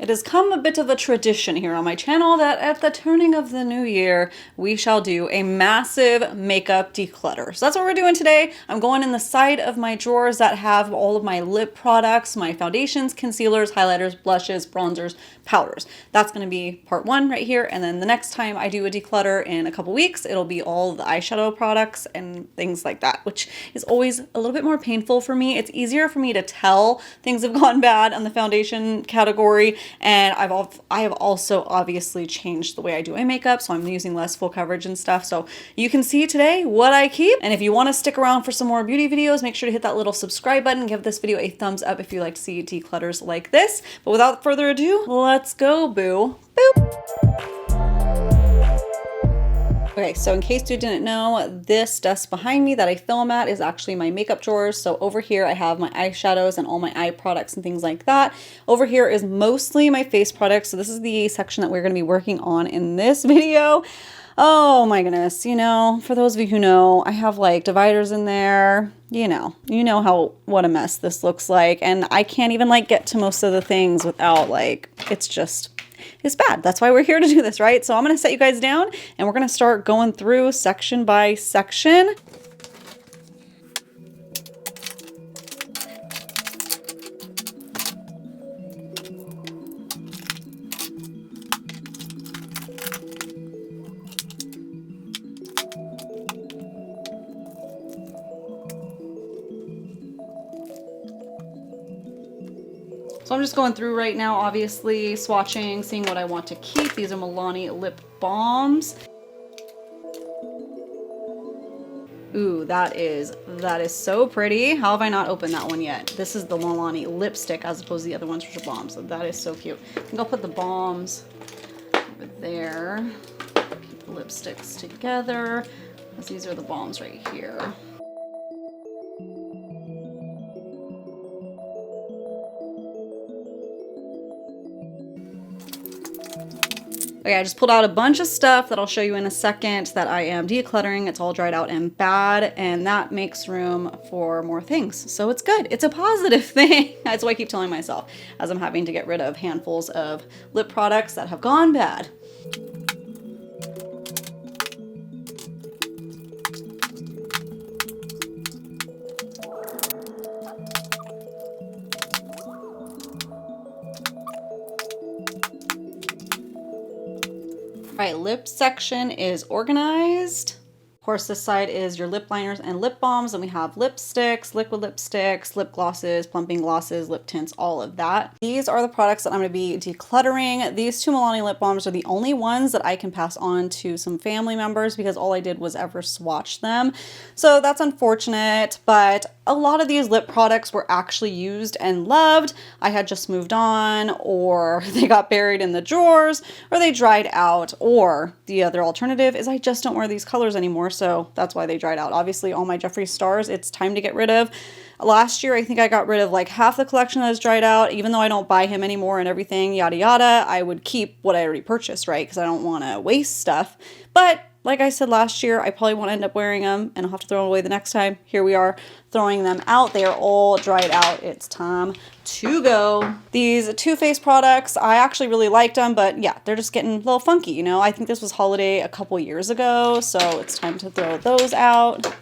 It has come a bit of a tradition here on my channel that at the turning of the new year, we shall do a massive makeup declutter. So that's what we're doing today. I'm going in the side of my drawers that have all of my lip products, my foundations, concealers, highlighters, blushes, bronzers, powders. That's going to be part one right here. And then the next time I do a declutter in a couple weeks, it'll be all the eyeshadow products and things like that, which is always a little bit more painful for me. It's easier for me to tell things have gone bad on the foundation category. And I have also obviously changed the way I do my makeup, so I'm using less full coverage and stuff. So you can see today what I keep. And if you want to stick around for some more beauty videos, make sure to hit that little subscribe button. Give this video a thumbs up if you like to see declutters like this. But without further ado, let's go, boo. Boop. Okay, so in case you didn't know, this desk behind me that I film at is actually my makeup drawers. So over here I have my eyeshadows and all my eye products and things like that. Over here is mostly my face products. So this is the section that we're going to be working on in this video. Oh my goodness, you know, for those of you who know, I have like dividers in there. You know what a mess this looks like, and I can't even like get to most of the things without like, it's bad. That's why we're here to do this, right? So I'm going to set you guys down and we're going to start going through section by section. So I'm just going through right now, obviously swatching, seeing what I want to keep. These are Milani lip balms. Ooh, that is so pretty. How have I not opened that one yet? This is the Milani lipstick as opposed to the other ones which are balms. So that is so cute. I think I'll put the balms over there. Keep the lipsticks together, because these are the balms right here. Okay, I just pulled out a bunch of stuff that I'll show you in a second that I am decluttering. It's all dried out and bad, and that makes room for more things. So it's good. It's a positive thing. That's what I keep telling myself as I'm having to get rid of handfuls of lip products that have gone bad. All right, lip section is organized. Of course, this side is your lip liners and lip balms, and we have lipsticks, liquid lipsticks, lip glosses, plumping glosses, lip tints, all of that. These are the products that I'm going to be decluttering. These two Milani lip balms are the only ones that I can pass on to some family members because all I did was ever swatch them. So that's unfortunate, but a lot of these lip products were actually used and loved. I had just moved on, or they got buried in the drawers, or they dried out, or the other alternative is I just don't wear these colors anymore. So that's why they dried out. Obviously, all my Jeffree Stars, it's time to get rid of. Last year, I think I got rid of like half the collection that has dried out. Even though I don't buy him anymore and everything, yada yada, I would keep what I already purchased, right? Because I don't want to waste stuff. But like I said last year, I probably won't end up wearing them and I'll have to throw them away the next time. Here we are throwing them out. They are all dried out. It's time to go. These Too Faced products, I actually really liked them, but yeah, they're just getting a little funky, you know? I think this was holiday a couple years ago, so it's time to throw those out.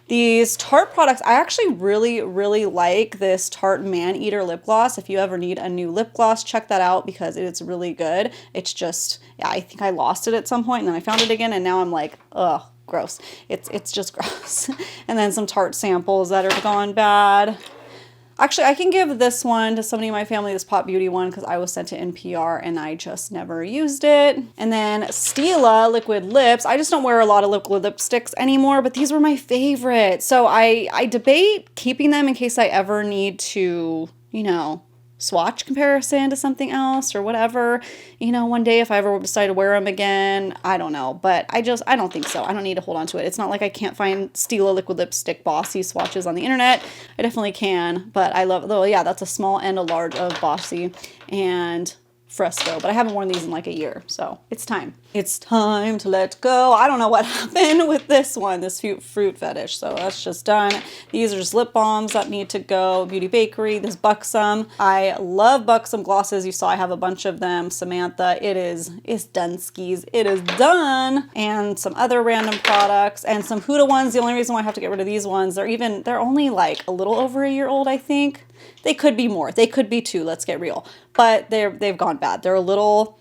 These Tarte products, I actually really like this Tarte Man Eater lip gloss. If you ever need a new lip gloss, check that out because it's really good. It's just, yeah, I think I lost it at some point and then I found it again and now I'm like, ugh, gross. It's just gross. And then some Tarte samples that are gone bad. Actually, I can give this one to somebody in my family, this Pop Beauty one, because I was sent to NPR and I just never used it. And then Stila liquid lips. I just don't wear a lot of liquid lipsticks anymore, but these were my favorite. So I debate keeping them in case I ever need to, you know, swatch comparison to something else or whatever. You know, one day if I ever decide to wear them again, I don't know. But I don't think so. I don't need to hold on to it. It's not like I can't find Stila liquid lipstick Bossy swatches on the internet. I definitely can. But I love, though, yeah, that's a small and a large of Bossy. And Fresco, but I haven't worn these in like a year, so it's time. It's time to let go. I don't know what happened with this one, this fruit fetish, so that's just done. These are just lip balms that need to go. Beauty Bakery, this Buxom. I love Buxom glosses. You saw I have a bunch of them. Samantha, it's done skis. It is done. And some other random products and some Huda ones. The only reason why I have to get rid of these ones, they're only like a little over a year old, I think. They could be more. They could be 2, let's get real. But they've gone bad. They're a little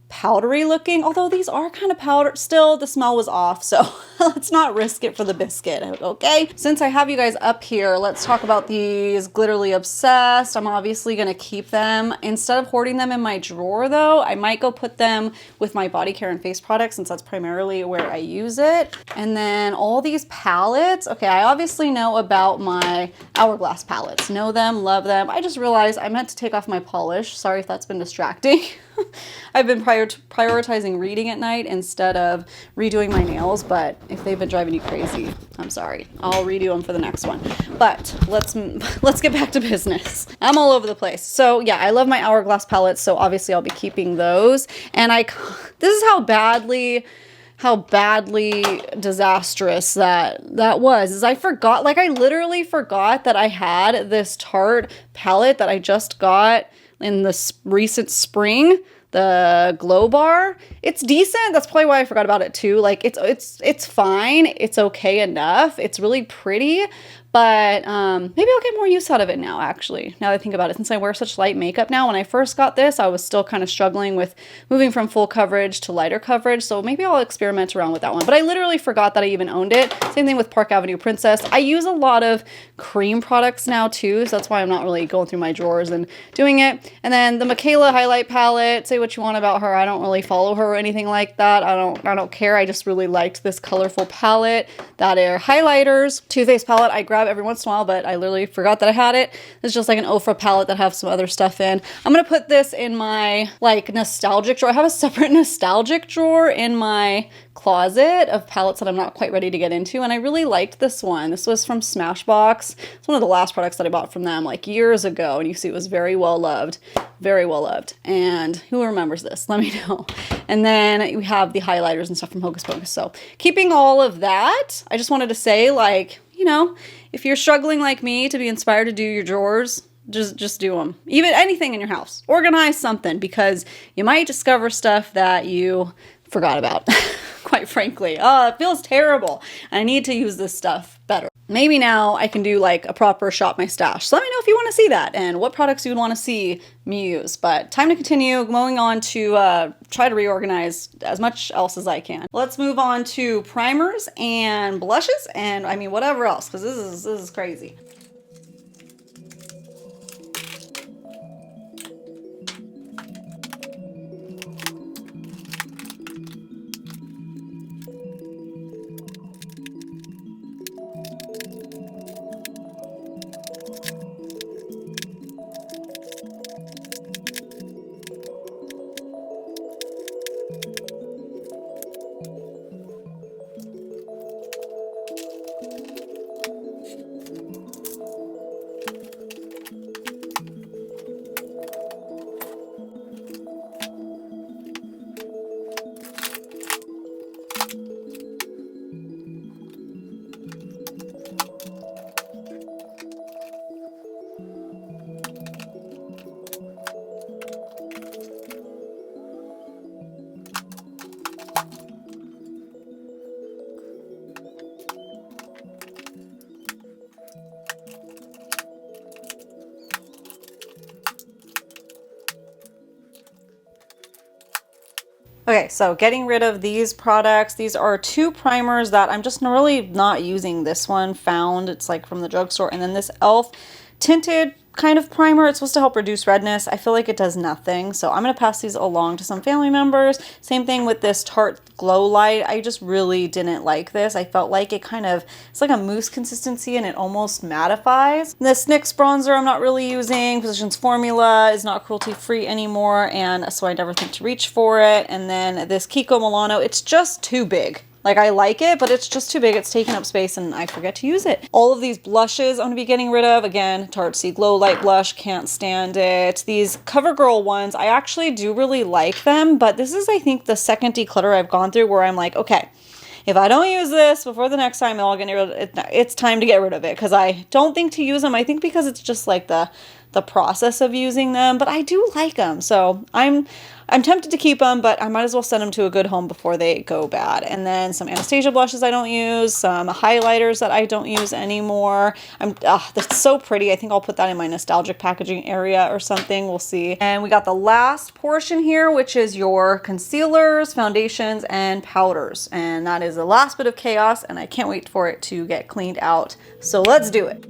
powdery looking, although these are kind of powder. Still, the smell was off, so let's not risk it for the biscuit, okay? Since I have you guys up here, let's talk about these Glitterly Obsessed. I'm obviously gonna keep them. Instead of hoarding them in my drawer though, I might go put them with my body care and face products since that's primarily where I use it. And then all these palettes, okay, I obviously know about my Hourglass palettes. Know them, love them. I just realized I meant to take off my polish. Sorry if that's been distracting. I've been prioritizing reading at night instead of redoing my nails, but if they've been driving you crazy, I'm sorry. I'll redo them for the next one. But let's get back to business. I'm all over the place. So yeah, I love my Hourglass palettes, so obviously I'll be keeping those. And this is how badly disastrous that was, is I forgot, like I literally forgot that I had this Tarte palette that I just got in the recent spring, the Glow Bar. It's decent. That's probably why I forgot about it too. Like it's fine. It's okay enough. It's really pretty, but maybe I'll get more use out of it now, actually, now that I think about it, since I wear such light makeup now. When I first got this, I was still kind of struggling with moving from full coverage to lighter coverage, so maybe I'll experiment around with that one. But I literally forgot that I even owned it. Same thing with Park Avenue Princess. I use a lot of cream products now too, so that's why I'm not really going through my drawers and doing it. And then the Michaela highlight palette, say what you want about her, I don't really follow her or anything like that. I don't care. I just really liked this colorful palette. That are highlighters. Too Faced palette I grab every once in a while, but I literally forgot that I had it. It's just like an Ofra palette that have some other stuff in. I'm gonna put this in my like nostalgic drawer. I have a separate nostalgic drawer in my closet of palettes that I'm not quite ready to get into, and I really liked this one. This was from Smashbox. It's one of the last products that I bought from them like years ago, and you see it was very well loved. Very well loved. And who remembers this? Let me know. And then we have the highlighters and stuff from Hocus Pocus. So keeping all of that, I just wanted to say, like, you know, if you're struggling like me to be inspired to do your drawers, just do them. Even anything in your house. Organize something, because you might discover stuff that you forgot about, quite frankly. Oh, it feels terrible. I need to use this stuff better. Maybe now I can do like a proper shop my stash. So let me know if you want to see that and what products you would want to see me use. But time to continue going on to try to reorganize as much else as I can. Let's move on to primers and blushes and I mean whatever else, because this is crazy. Okay, so getting rid of these products. These are 2 primers that I'm just really not using. This one found, it's like from the drugstore, and then this e.l.f. tinted kind of primer. It's supposed to help reduce redness. I feel like it does nothing, so I'm going to pass these along to some family members. Same thing with this Tarte Glow Light. I just really didn't like this. I felt like it's like a mousse consistency and it almost mattifies. This NYX bronzer I'm not really using. Physicians Formula is not cruelty free anymore, and so I never think to reach for it. And then this Kiko Milano, it's just too big. Like, I like it, but it's just too big. It's taking up space and I forget to use it. All of these blushes I'm gonna be getting rid of. Again, Tarte C Glow Light Blush, can't stand it. These CoverGirl ones, I actually do really like them, but this is, I think, the second declutter I've gone through where I'm like, okay, if I don't use this before the next time, I'll get rid of it. It's time to get rid of it because I don't think to use them. I think because it's just like the process of using them, but I do like them. So I'm tempted to keep them, but I might as well send them to a good home before they go bad. And then some Anastasia blushes I don't use, some highlighters that I don't use anymore. That's so pretty. I think I'll put that in my nostalgic packaging area or something. We'll see. And we got the last portion here, which is your concealers, foundations, and powders. And that is the last bit of chaos, and I can't wait for it to get cleaned out. So let's do it.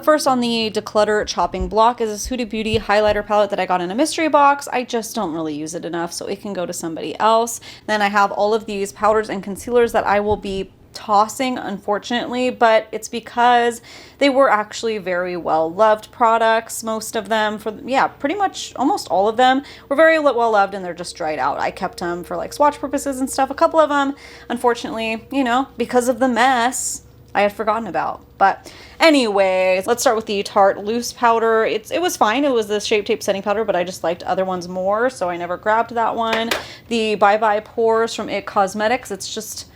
First on the Declutter chopping block is this Huda Beauty highlighter palette that I got in a mystery box. I just don't really use it enough, so it can go to somebody else. Then I have all of these powders and concealers that I will be tossing, unfortunately, but it's because they were actually very well loved products. Most of them, pretty much almost all of them were very well loved, and they're just dried out. I kept them for like swatch purposes and stuff. A couple of them, unfortunately, because of the mess, I had forgotten about. But anyways, let's start with the Tarte loose powder. It was fine. It was the Shape Tape setting powder, but I just liked other ones more, so I never grabbed that one. The Bye Bye Pores from IT Cosmetics. It's just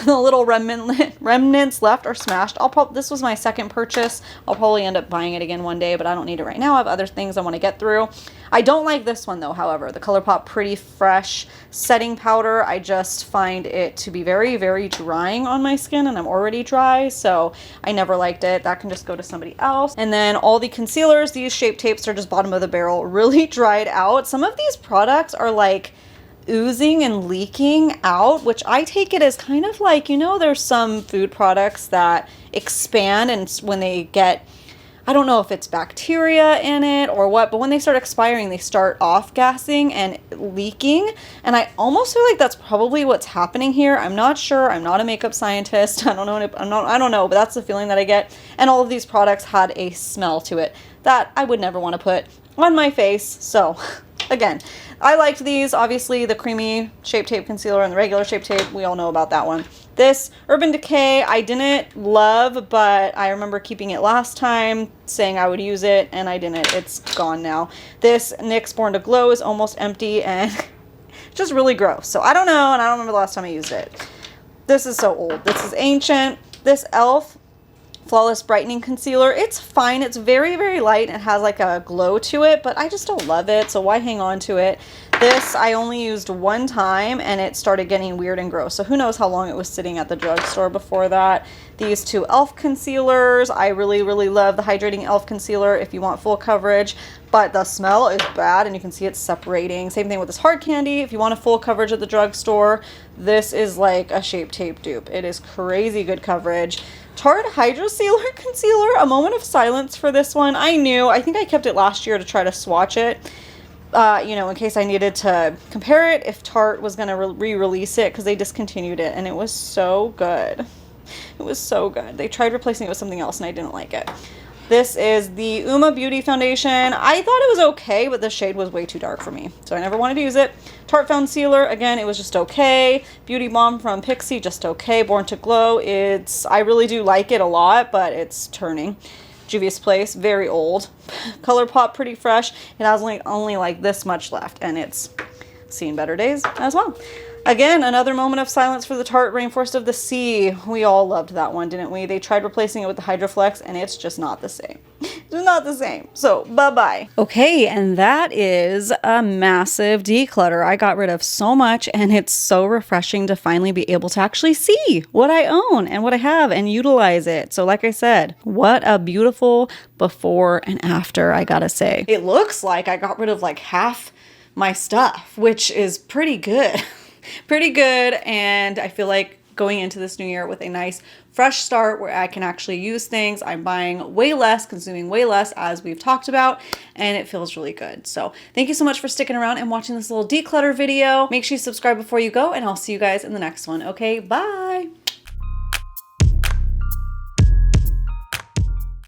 the little remnants left are smashed. This was my second purchase. I'll probably end up buying it again one day, but I don't need it right now. I have other things I want to get through. I don't like this one though, however, the ColourPop Pretty Fresh setting powder. I just find it to be very, very drying on my skin, and I'm already dry, so I never liked it. That can just go to somebody else. And then all the concealers, these Shape Tapes are just bottom of the barrel, really dried out. Some of these products are like oozing and leaking out, which I take it as kind of like, there's some food products that expand, and when they get, I don't know if it's bacteria in it or what, but when they start expiring, they start off-gassing and leaking. And I almost feel like that's probably what's happening here. I'm not sure. I'm not a makeup scientist. I don't know, but that's the feeling that I get. And all of these products had a smell to it that I would never want to put on my face. So again, I liked these. Obviously, the creamy Shape Tape concealer and the regular Shape Tape, we all know about that one. This Urban Decay, I didn't love, but I remember keeping it last time, saying I would use it, and I didn't. It's gone now. This NYX Born to Glow is almost empty, and just really gross. So I don't know, and I don't remember the last time I used it. This is so old. This is ancient. This e.l.f. Flawless Brightening Concealer, it's fine. It's very, very light. It has like a glow to it, but I just don't love it, so why hang on to it? This I only used one time, and it started getting weird and gross, so who knows how long it was sitting at the drugstore before that. These two e.l.f. concealers, I really, really love the Hydrating e.l.f. concealer if you want full coverage, but the smell is bad, and you can see it's separating. Same thing with this Hard Candy. If you want a full coverage at the drugstore, this is like a Shape Tape dupe. It is crazy good coverage. Tarte Hydro Sealer Concealer, a moment of silence for this one. I think I kept it last year to try to swatch it, in case I needed to compare it if Tarte was going to re-release it, because they discontinued it, and it was so good. It was so good. They tried replacing it with something else, and I didn't like it. This is the Uma Beauty Foundation. I thought it was okay, but the shade was way too dark for me, so I never wanted to use it. Tarte Concealer, again, it was just okay. Beauty Balm from Pixi, just okay. Born to Glow, I really do like it a lot, but it's turning. Juvia's Place, very old. ColourPop Pretty Fresh, it has only like this much left, and it's seen better days as well. Again, another moment of silence for the Tarte Rainforest of the Sea. We all loved that one, didn't we? They tried replacing it with the Hydro Flex, and it's just not the same. It's not the same. So bye-bye. Okay, and that is a massive declutter. I got rid of so much, and it's so refreshing to finally be able to actually see what I own and what I have and utilize it. So like I said, what a beautiful before and after, I gotta say. It looks like I got rid of like half my stuff, which is pretty good. Pretty good, and I feel like going into this new year with a nice fresh start where I can actually use things. I'm buying way less, consuming way less, as we've talked about, and it feels really good. So thank you so much for sticking around and watching this little declutter video. Make sure you subscribe before you go, and I'll see you guys in the next one. Okay, bye.